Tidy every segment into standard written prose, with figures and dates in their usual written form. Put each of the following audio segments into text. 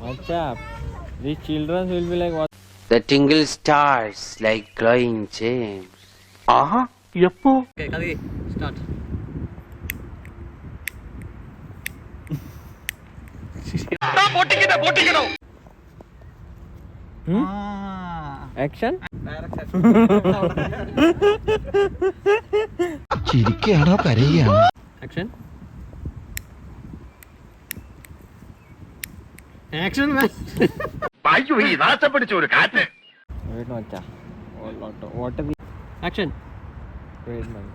What's up? These children will be like, what? The tingle stars like glowing gems. Aha, yeppo. Okay, Kadi, start. Action? ചിരിക്കുകയാണോ കരയുകയാണോ? Action. Action, man. Wait, no, acha. What are we? Action. Wait, man.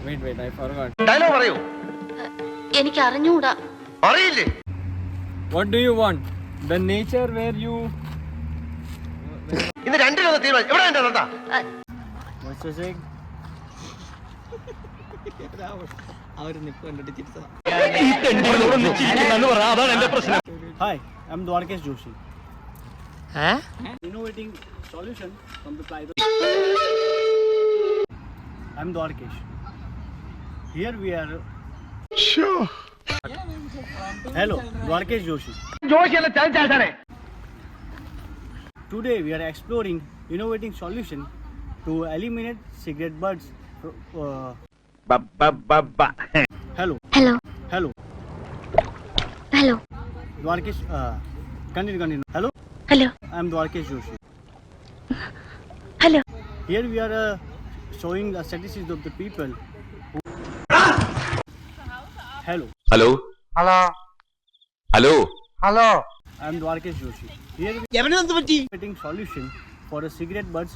Wait, I forgot. Dialogue പറയൂ. എനിക്ക് അറിഞ്ഞൂടാ. അറിയില്ലേ? What do you want? The nature where you... ഇന്ന് രണ്ടിലൊന്ന് തീരുമാനം. എവിടെ എന്റെ തന്ത? What's you saying? Hi, I'm Dwarkesh Joshi. Innovating solution from the plywood. I'm Dwarkesh. Here we are. Sure. Hello, Dwarkesh Joshi. Today we are exploring innovating solution to eliminate cigarette butts. Hello. Dwarkesh. Continue. Hello. I'm Dwarkesh Joshi. Here we are showing the statistics of the people. Hello. Hello. I'm Dwarkesh Joshi. Here we are innovating solution for the cigarette butts.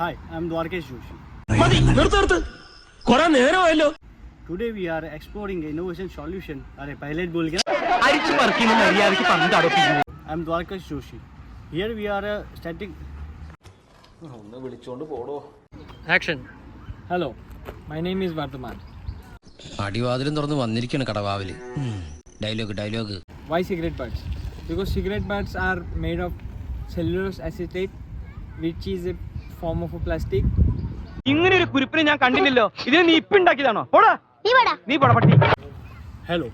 Hi, I'm Dwarkesh Joshi. Today we are exploring innovation solution. अरे पहले बोल गया. I'm Dwarkesh Joshi. Here we are static. Action. Hello, my name is Vardhaman. അടിവാതിലും തുറന്ന് വന്നിരിക്കണം കടവാവില്. Dialogue. Why cigarette butts? Because cigarette butts are made of cellulose acetate, which is a form of a plastic. ഇങ്ങനെ ഒരു കുരിപ്പിനെ ഞാൻ കണ്ടില്ലല്ലോ. ഇതിനെ നീ ഇപ്പൊ ഉണ്ടാക്കിയതാണോ? പോടാ. നീ പോടാ പട്ടി. Hello.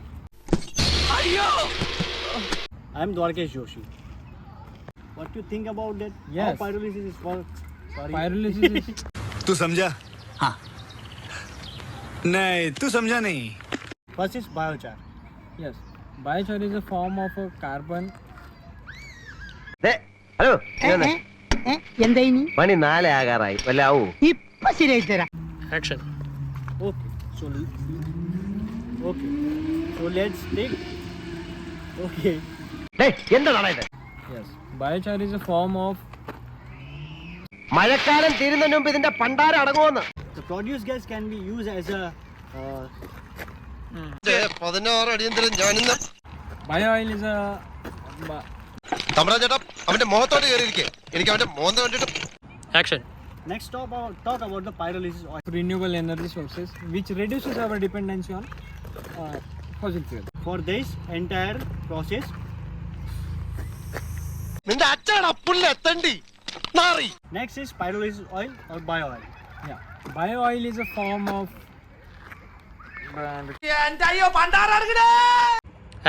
I'm Dwarkesh Joshi. What do you think about that? Yes. How pyrolysis is work? Sorry. Pyrolysis is... तू समझा? हाँ. नहीं, तू समझा नहीं. First is biochar. Yes. Biochar is a form of a carbon. Hello. മണി 4 ആകാറായി. വല്ല ആവൂ. Action. Okay. So let's take. Okay. എന്താണ് ഇത്? Yes. Biochar is a form of... മഴക്കാലം തീരുന്നതിന് മുമ്പ് ഇതിന്റെ പണ്ടാരം അടങ്ങുമെന്ന്. The produce gas can be used as a. 16 അടിയന്തരം ഞാനിന്ന്. Bio-oil is a... തമ്പ്രാൻ ചേട്ടാ അവന്റെ മുഖത്തോട്ട് കയറിയിരിക്കേ. എനിക്ക് അവന്റെ മുഖം കണ്ടിട്ട്. Action. Next talk about the pyrolysis oil. renewable energy sources, which reduces our dependency on fossil fuel. For this entire process, നിന്റെ അച്ഛനാ പുല്ല് എത്തണ്ടി. നാറി. next is pyrolysis oil or bio-oil. Yeah. Bio-oil is a form of...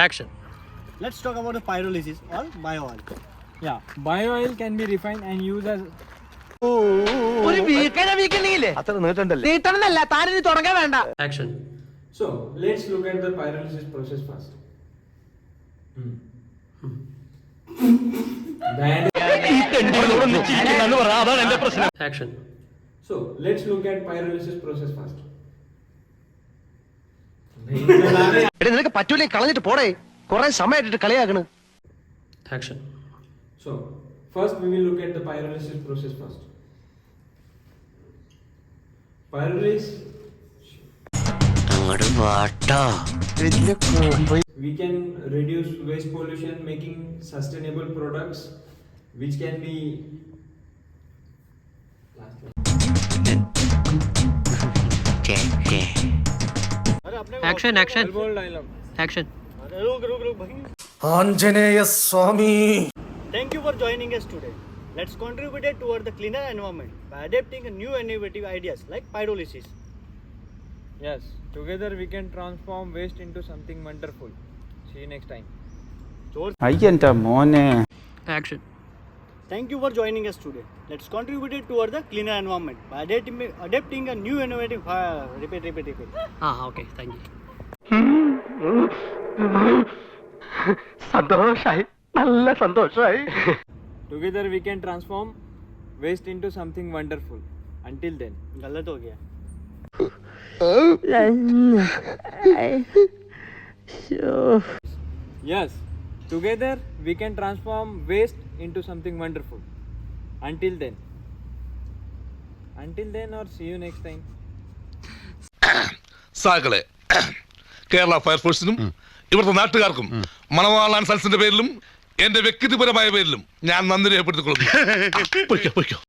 Action. Let's talk about the pyrolysis or bio-oil. Yeah. Bio-oil can be refined and used as... അത്ര നീട്ടണ്ടല്ലേ. Action. So, let's look at the pyrolysis process first. Action. So, let's look at pyrolysis process first. എടി നിനക്ക് പറ്റൂലേ കളഞ്ഞിട്ട് പോടേ. കുറെ സമയമായിട്ട് കളിയാക്കണ്. Action. So, first we will look at the pyrolysis process first. Pyrolysis... We can reduce waste pollution, making sustainable products, which can be... Action. Bold dialogue. Action. रुक भाई. ആഞ്ജനേയ സ്വാമി. Thank you for joining us today. Let's contribute toward the cleaner environment by adapting new innovative ideas like pyrolysis. Yes, together we can transform waste into something wonderful. See you next time. അയ്യന്റെ മോനെ. Thank you for joining us today. Let's contribute toward the cleaner environment by adapting a new innovative. Repeat. Okay, thank you. സന്തോഷായി, നല്ല സന്തോഷായി. Together we can transform waste into something wonderful. Until then. गलत हो गया. Yes, together we can transform waste into something wonderful. Until then. Until then, or see you next time. സാകളെ Kerala ഫയർഫോഴ്സിനും ഇവിടുത്തെ നാട്ടുകാർക്കും മണവാളാൻ സൽസിന്റെ പേരിലും എന്റെ വ്യക്തിപരമായ പേരിലും ഞാൻ നന്ദി രേഖപ്പെടുത്തിക്കൊള്ളുന്നു.